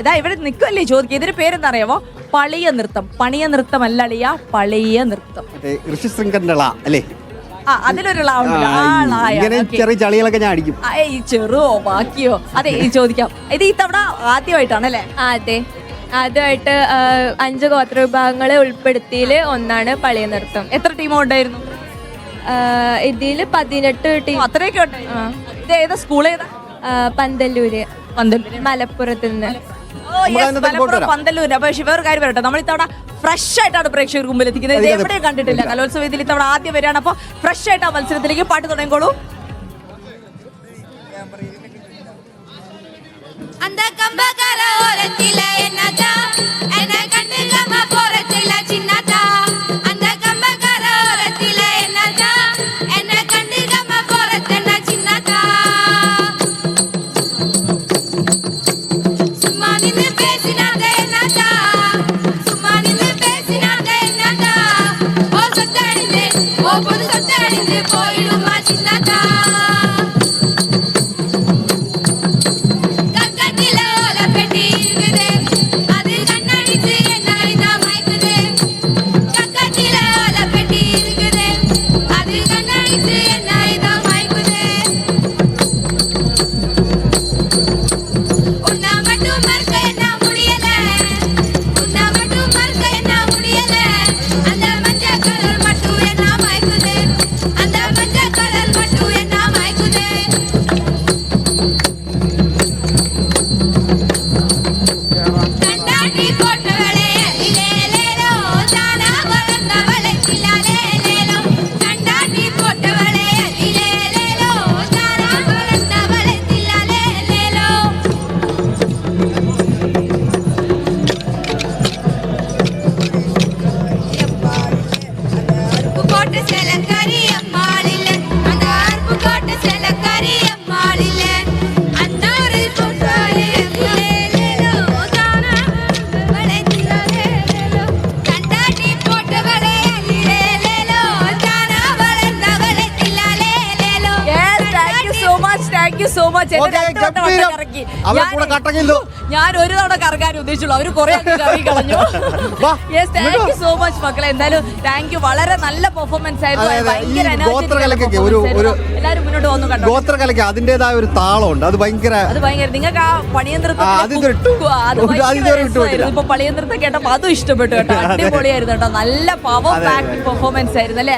ഇതാ ഇവിടെ നിൽക്കുമല്ലേ ചോദിക്കുക. ഇതിന് പേരെന്താ അറിയാമോ? പളിയ നൃത്തം. പണിയ നൃത്തം അല്ല അളിയ, പളിയ നൃത്തം. ഋഷിശൃംഖന്റെ അല്ലേ? ആ അതിലൊരു ചെറിയ ചളികളൊക്കെ ഞാൻ അടിക്കും. ഈ ചെറുവോ ബാക്കിയോ? അതെ ചോദിക്കാം. ഇത് ഈ തവണ ആദ്യമായിട്ടാണല്ലേ? അതെ, ആദ്യമായിട്ട് 5 ഗോത്ര വിഭാഗങ്ങളെ ഉൾപ്പെടുത്തിയില് ഒന്നാണ് പളിയ നൃത്തം. എത്ര ടീം ഉണ്ടായിരുന്നു? ഇതില് 18 ടീം. അത്രയൊക്കെ ഉണ്ടായിരുന്നു. ഇത് ഏതാ സ്കൂൾ? ഏതാ? പന്തല്ലൂര്, മലപ്പുറത്ത് നിന്ന്. പന്തല്ലൂര്. അപ്പൊ വേറൊരു കാര്യം പറയട്ടെ, നമ്മൾ ഇത്തവണ ഫ്രഷ് ആയിട്ടാണ് പ്രേക്ഷകർക്ക് മുമ്പിൽ എത്തിക്കുന്നത്. ഇത് എവിടെയും കണ്ടിട്ടില്ല. കലോത്സവത്തിൽ ഇത്തവണ ആദ്യം വരികയാണ്. അപ്പൊ ഫ്രഷ് ആയിട്ട് ആ മത്സരത്തിലേക്ക് പാട്ട് തുടങ്ങിക്കോളൂ. ഞാൻ ഒരു തവണ കറക്കാൻ ഉദ്ദേശിച്ചുള്ളൂ. അവര് കുറെ കറങ്ങി കളഞ്ഞു. താങ്ക് യു സോ മച്ച് മക്കളെ. എന്തായാലും താങ്ക് യു. വളരെ നല്ല പെർഫോമൻസ് ആയിരുന്നു. എല്ലാവരും മുന്നോട്ട് വന്നു. കണ്ടു ഗോത്രകലയ്ക്ക് അതിന്റേതായ ഒരു താളമുണ്ട്. അത് ഭയങ്കര നിങ്ങൾക്ക് ആ പണിയന്ത്രം ഇപ്പൊ പളിയന്ത്രത്തെ കേട്ടപ്പോ അതും ഇഷ്ടപ്പെട്ടു കേട്ടോ. അടിപൊളിയായിരുന്നു കേട്ടോ. നല്ല പവർ പാക്ട് പെർഫോമൻസ് ആയിരുന്നു അല്ലേ?